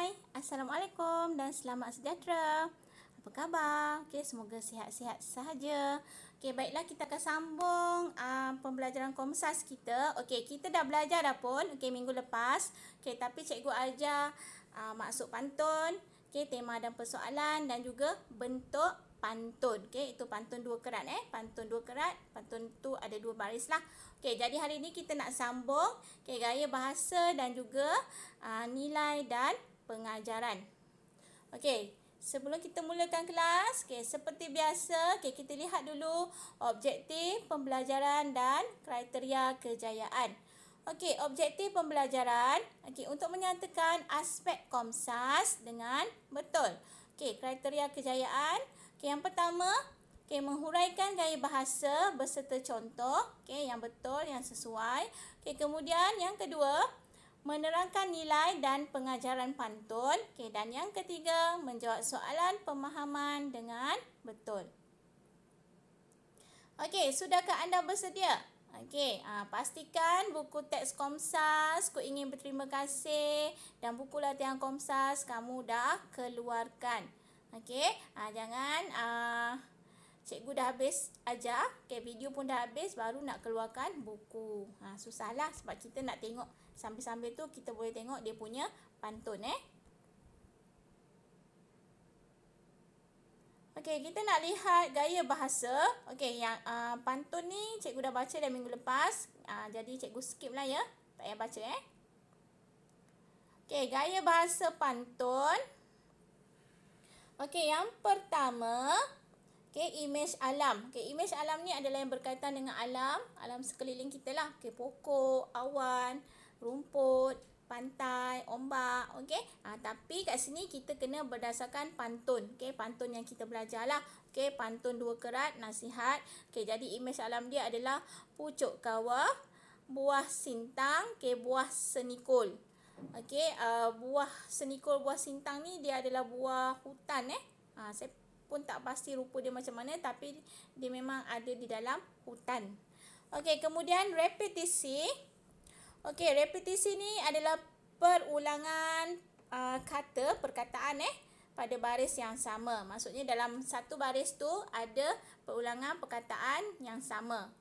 Hai, Assalamualaikum dan selamat sejahtera. Apa khabar? Okey, semoga sihat-sihat sahaja. Okey, baiklah kita akan sambung pembelajaran Komsas kita. Okey, kita dah belajar dah pun. Okey, minggu lepas. Okey, tapi cikgu ajar maksud pantun, okey, tema dan persoalan dan juga bentuk pantun. Okey, itu pantun dua kerat Pantun dua kerat, pantun tu ada dua baris lah. Okey, jadi hari ni kita nak sambung gaya bahasa dan juga nilai dan pengajaran. Okey, sebelum kita mulakan kelas, seperti biasa, kita lihat dulu objektif pembelajaran dan kriteria kejayaan. Okey, objektif pembelajaran, untuk menyatakan aspek Komsas dengan betul. Okey, kriteria kejayaan, yang pertama, menghuraikan gaya bahasa beserta contoh, yang betul, yang sesuai. Kemudian yang kedua, menerangkan nilai dan pengajaran pantun. Dan yang ketiga, menjawab soalan pemahaman dengan betul. Sudahkah anda bersedia? Pastikan buku teks Komsas, Ku Ingin Berterima Kasih dan buku latihan Komsas kamu dah keluarkan. Jangan cikgu dah habis ajar, video pun dah habis, baru nak keluarkan buku. Susahlah sebab kita nak tengok sambil-sambil tu kita boleh tengok dia punya pantun. Kita nak lihat gaya bahasa. Yang pantun ni cikgu dah baca dah minggu lepas. Jadi cikgu skip lah ya. Tak payah baca gaya bahasa pantun. Yang pertama, imej alam. Imej alam ni adalah yang berkaitan dengan alam sekeliling kita lah. Pokok, awan, rumput, pantai, ombak. Tapi kat sini kita kena berdasarkan pantun. Pantun yang kita belajar lah. Pantun dua kerat, nasihat. Jadi imej alam dia adalah pucuk kawah, buah sintang, buah senikul. Buah senikul, buah sintang ni dia adalah buah hutan. Saya pun tak pasti rupa dia macam mana, tapi dia memang ada di dalam hutan. Kemudian repetisi. Repetisi ni adalah perulangan kata, perkataan pada baris yang sama. Maksudnya dalam satu baris tu ada perulangan perkataan yang sama.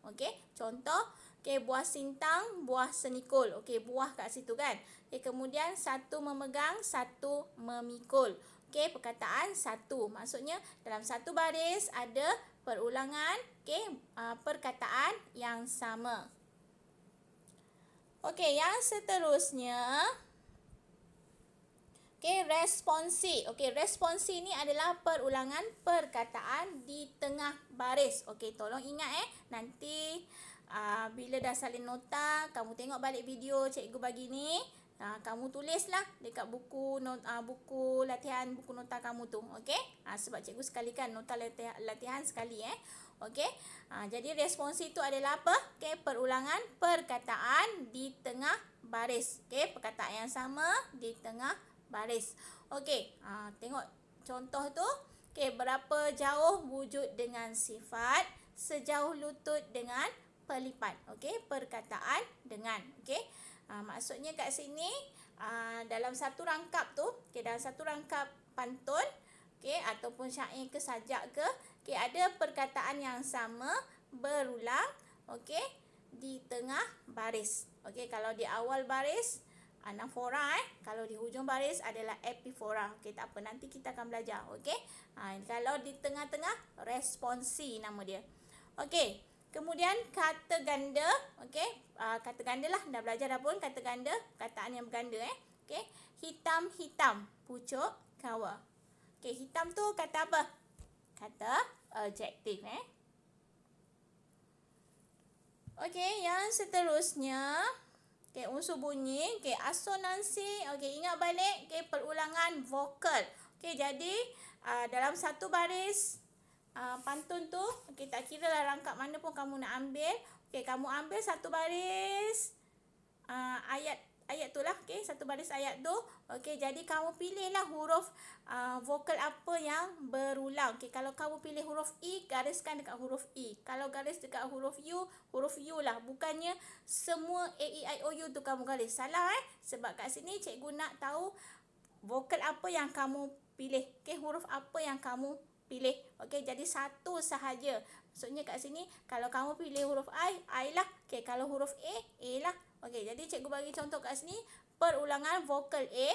Contoh, buah sintang, buah senikul. Buah kat situ kan. Kemudian satu memegang, satu memikul. Perkataan satu. Maksudnya dalam satu baris ada perulangan perkataan yang sama. Yang seterusnya, responsi. Responsi ni adalah perulangan perkataan di tengah baris. Tolong ingat nanti bila dah salin nota, kamu tengok balik video cikgu bagi ni, kamu tulislah dekat buku latihan, buku nota kamu tu. Sebab cikgu sekalikan nota latihan sekali. Jadi responsi itu adalah apa? Perulangan perkataan di tengah baris. Perkataan yang sama di tengah baris. Tengok contoh tu. Berapa jauh wujud dengan sifat, sejauh lutut dengan pelipat. Perkataan dengan. Maksudnya kat sini dalam satu rangkap tu, dalam satu rangkap pantun, ataupun syair ke sajak ke, ada perkataan yang sama berulang di tengah baris. Kalau di awal baris anafora, kalau di hujung baris adalah epifora. Tak apa, nanti kita akan belajar. Kalau di tengah-tengah, responsi nama dia. Kemudian kata ganda. Kata ganda lah, dah belajar dah pun kata ganda, kataan yang berganda. Hitam-hitam, pucuk kawah. Hitam tu kata apa? Kata adjektif. Yang seterusnya, unsur bunyi, asonansi. Ingat balik, perulangan vokal. Jadi dalam satu baris pantun tu, tak kira lah rangkap mana pun kamu nak ambil. Kamu ambil satu baris ayat tu lah. Satu baris ayat tu. Jadi kamu pilihlah huruf vokal apa yang berulang. Kalau kamu pilih huruf I, gariskan dekat huruf I. Kalau garis dekat huruf U lah. Bukannya semua A, E, I, O, U tu kamu garis. Salah Sebab kat sini cikgu nak tahu vokal apa yang kamu pilih. Okey, huruf apa yang kamu pilih. Okey, jadi satu sahaja. Maksudnya kat sini kalau kamu pilih huruf I lah. Okey, kalau huruf A lah. Okey, jadi cikgu bagi contoh kat sini, perulangan vokal A,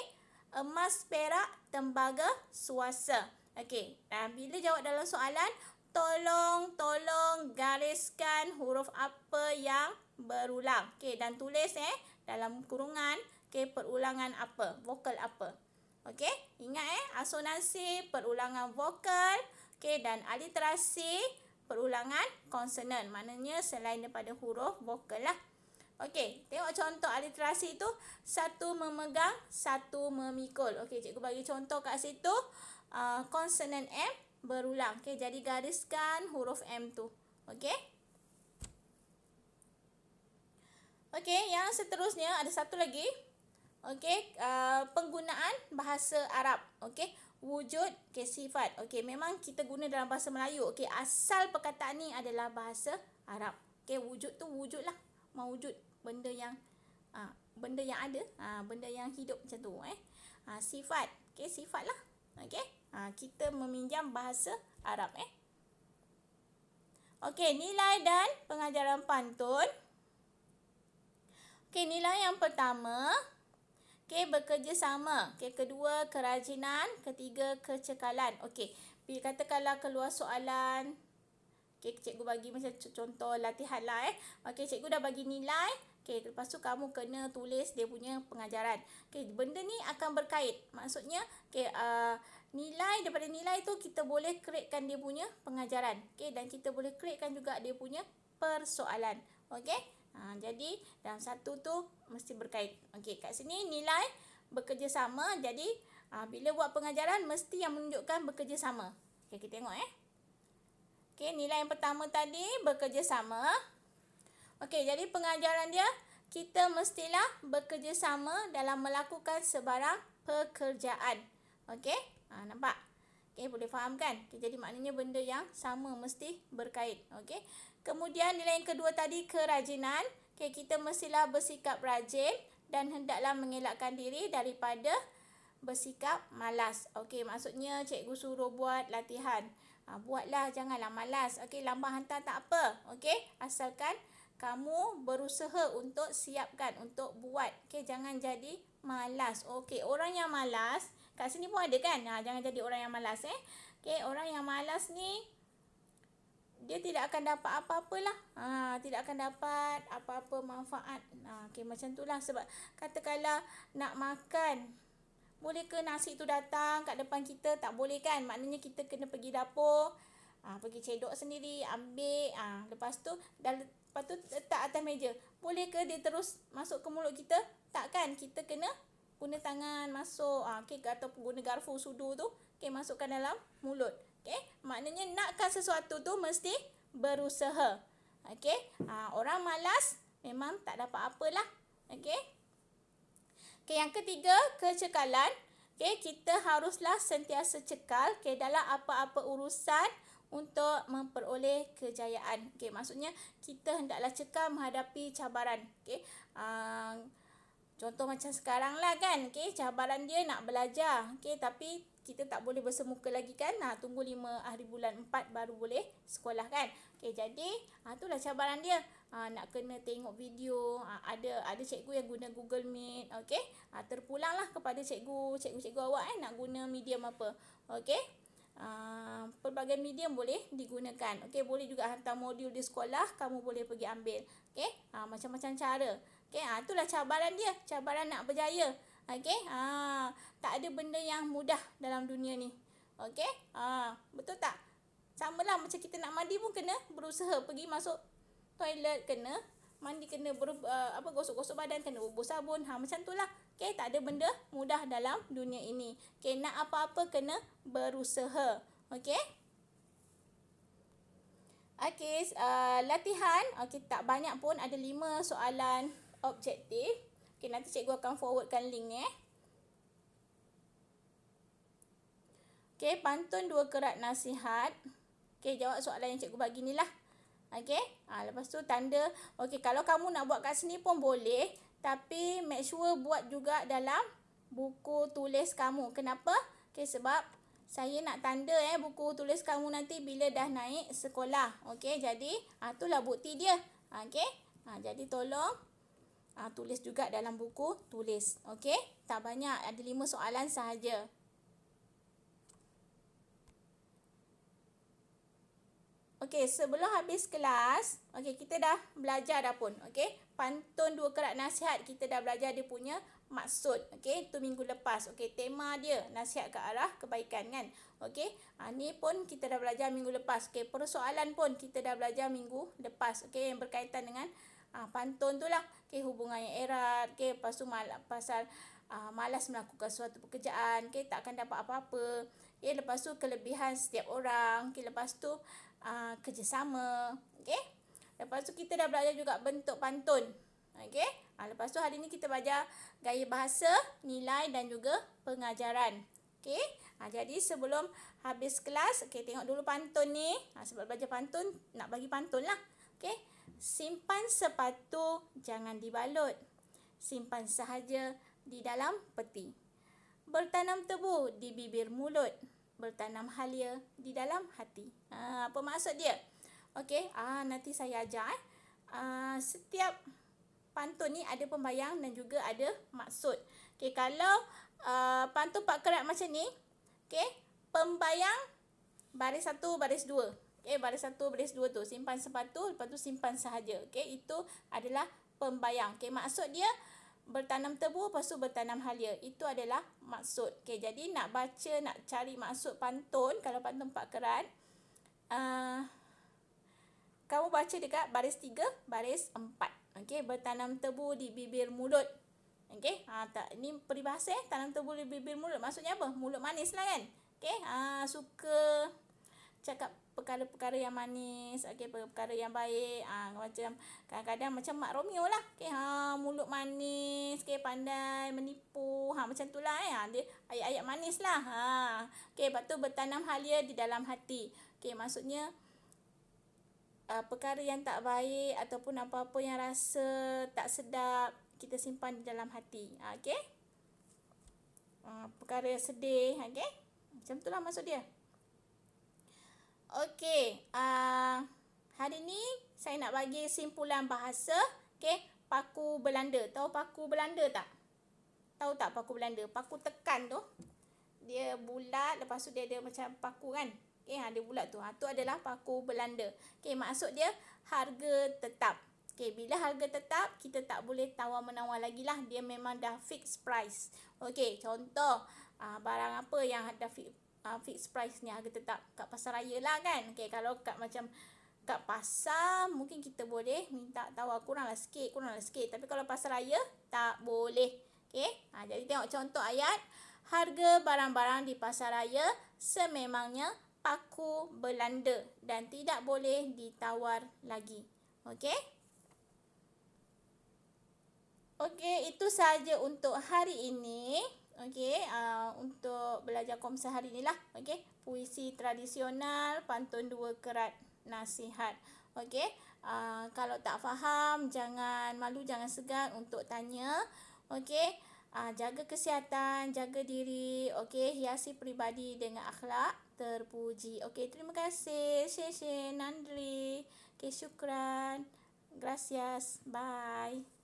emas, perak, tembaga, suasa. Okey, bila jawab dalam soalan, tolong gariskan huruf apa yang berulang. Okey, dan tulis dalam kurungan, okey, perulangan apa, vokal apa. Okey, ingat asonansi, perulangan vokal, okey, dan aliterasi, perulangan konsonan. Maknanya selain daripada huruf vokal lah. Okey, tengok contoh aliterasi tu, satu memegang, satu memikul. Okey, cikgu bagi contoh kat situ, konsonan M berulang. Okey, jadi gariskan huruf M tu. Okey. Okey, yang seterusnya ada satu lagi. Okey, penggunaan bahasa Arab. Okey, wujud, sifat. Okey, memang kita guna dalam bahasa Melayu. Okey, asal perkataan ni adalah bahasa Arab. Okey, wujud tu wujud lah. Mewujud benda yang ada, benda yang hidup macam tu sifat. Okey, sifat lah. Okey, kita meminjam bahasa Arab Okey, nilai dan pengajaran pantun. Okey, nilai yang pertama, okey, bekerjasama. Okey, kedua, kerajinan. Ketiga, kecekalan. Okey, bila katakanlah keluar soalan, okey, cikgu bagi macam contoh latihan lah Okey, cikgu dah bagi nilai. Okey, lepas tu kamu kena tulis dia punya pengajaran. Okey, benda ni akan berkait. Maksudnya, okey, nilai, daripada nilai tu kita boleh createkan dia punya pengajaran. Okey, dan kita boleh createkan juga dia punya persoalan. Okey, jadi dalam satu tu mesti berkait. Okey, kat sini nilai bekerjasama. Jadi, bila buat pengajaran mesti yang menunjukkan bekerjasama. Okey, kita tengok Okey, nilai yang pertama tadi bekerjasama. Okey, jadi pengajaran dia, kita mestilah bekerjasama dalam melakukan sebarang pekerjaan. Okey, nampak? Okey, boleh faham kan? Okay, jadi maknanya benda yang sama mesti berkait. Okey. Kemudian nilai yang kedua tadi, kerajinan. Okey, kita mestilah bersikap rajin dan hendaklah mengelakkan diri daripada bersikap malas. Okey, maksudnya cikgu suruh buat latihan. Buatlah, janganlah malas. Okey, lambat hantar tak apa. Okey, asalkan kamu berusaha untuk siapkan, untuk buat. Okey, jangan jadi malas. Okey, orang yang malas, kat sini pun ada kan? Jangan jadi orang yang malas Okey, orang yang malas ni, dia tidak akan dapat apa-apa lah. Tidak akan dapat apa-apa manfaat. Okey, macam tu lah. Sebab katakanlah nak makan, boleh ke nasi tu datang kat depan kita? Tak boleh kan? Maknanya kita kena pergi dapur, pergi cedok sendiri, ambil, lepas tu letak atas meja. Boleh ke dia terus masuk ke mulut kita? Tak kan? Kita kena guna tangan masuk, okey, ataupun guna garfu sudu tu, okey, masukkan dalam mulut. Okey, maknanya nakkan sesuatu tu mesti berusaha. Okey, orang malas memang tak dapat apalah. Okey. Okey, yang ketiga, kecekalan. Okey, kita haruslah sentiasa cekal dalam apa-apa urusan untuk memperoleh kejayaan. Okey, maksudnya kita hendaklah cekal menghadapi cabaran. Okey. Contoh macam sekarang lah kan. Okey, cabaran dia nak belajar. Okey, tapi kita tak boleh bersemuka lagi kan. Tunggu 5 hari bulan 4 baru boleh sekolah kan. Okey, jadi itulah cabaran dia. Nak kena tengok video. Ada cikgu yang guna Google Meet. Okey, terpulanglah kepada cikgu awak nak guna medium apa. Okey. Pelbagai medium boleh digunakan. Okey, boleh juga hantar modul di sekolah, kamu boleh pergi ambil. Okey, macam-macam cara. Okey, itulah cabaran dia, cabaran nak berjaya. Okey, tak ada benda yang mudah dalam dunia ni. Okey, betul tak? Samalah macam kita nak mandi pun kena berusaha, pergi masuk toilet kena mandi, kena gosok-gosok badan, kena bubur sabun. Macam itulah. Okey, tak ada benda mudah dalam dunia ini. Okey, nak apa-apa kena berusaha. Okey. Okey, latihan. Okey, tak banyak pun, ada 5 soalan objektif. Okey, nanti cikgu akan forwardkan link ni Okey, pantun 2 kerat nasihat. Okey, jawab soalan yang cikgu bagi ni lah. Okey, lepas tu tanda. Okey, kalau kamu nak buat kat sini pun boleh, tapi make sure buat juga dalam buku tulis kamu. Kenapa? Okey, sebab saya nak tanda buku tulis kamu nanti bila dah naik sekolah. Okey, jadi itulah bukti dia. Okey. Jadi tolong tulis juga dalam buku tulis. Okey? Tak banyak, ada 5 soalan sahaja. Okey, sebelum habis kelas, okey, kita dah belajar dah pun. Okey, pantun 2 kerat nasihat kita dah belajar dia punya maksud. Okey, itu minggu lepas. Okey, tema dia nasihat ke arah kebaikan kan. Okey, ni pun kita dah belajar minggu lepas. Okey, persoalan pun kita dah belajar minggu lepas. Okey, yang berkaitan dengan pantun tu lah. Okey, hubungan yang erat. Okey, lepas tu pasal malas melakukan suatu pekerjaan. Okey, tak akan dapat apa-apa. Okey, lepas tu kelebihan setiap orang. Okey, lepas tu kerjasama. Okey. Lepas tu kita dah belajar juga bentuk pantun. Okey. Lepas tu hari ni kita belajar gaya bahasa, nilai dan juga pengajaran. Okey. Jadi sebelum habis kelas, okey, tengok dulu pantun ni. Sebab belajar pantun, nak bagi pantun lah. Okey. Simpan sepatu, jangan dibalut. Simpan sahaja di dalam peti. Bertanam tebu di bibir mulut. Bertanam halia di dalam hati. Apa maksud dia? Okey, nanti saya ajar. Setiap pantun ni ada pembayang dan juga ada maksud. Okey, kalau pantun 4 kerat macam ni, okey, pembayang baris 1, baris 2. Okey, baris 1, baris 2 tu simpan sepatu, lepas tu simpan sahaja. Okey, itu adalah pembayang. Okey, maksud dia bertanam tebu, lepas tu bertanam halia. Itu adalah maksud. Okey, jadi nak baca, nak cari maksud pantun, kalau pantun 4 kerat, kamu baca dekat baris 3, baris 4. Okey, bertanam tebu di bibir mulut. Okey, ini peribahasa tanam tebu di bibir mulut. Maksudnya apa? Mulut manis lah kan? Okey, suka cakap perkara-perkara yang manis, okey, perkara yang baik. Macam kadang-kadang macam Mak Romeo lah. Okey, mulut manis, okey, pandai menipu. Macam itulah dia ayat-ayat manis lah. Okey, lepas tu bertanam halia di dalam hati. Okey, maksudnya perkara yang tak baik ataupun apa-apa yang rasa tak sedap, kita simpan di dalam hati. Okey? Perkara yang sedih, okey? Macam itulah maksud dia. Okey, hari ni saya nak bagi simpulan bahasa. Okey, paku Belanda. Tahu paku Belanda tak? Tahu tak paku Belanda? Paku tekan tu, dia bulat, lepas tu dia ada macam paku kan? Okey, dia bulat tu. Tu adalah paku Belanda. Okey, maksud dia harga tetap. Okey, bila harga tetap, kita tak boleh tawar-menawar lagi lah. Dia memang dah fixed price. Okey, contoh barang apa yang dah fixed price ni, harga tetap kat pasar raya lah kan. Okey, kalau macam kat pasar mungkin kita boleh minta tawar kuranglah sikit. Tapi kalau pasar raya tak boleh. Okey, jadi tengok contoh ayat. Harga barang-barang di pasar raya sememangnya paku Belanda dan tidak boleh ditawar lagi. Okey. Okey, itu sahaja untuk hari ini. Okey, untuk belajar komsel hari ni lah. Okey, puisi tradisional, pantun 2 kerat nasihat. Okey, kalau tak faham, jangan malu, jangan segan untuk tanya. Okey, jaga kesihatan, jaga diri. Okey, hiasi peribadi dengan akhlak terpuji. Okey, terima kasih. Nandri. Okey, syukran. Gracias. Bye.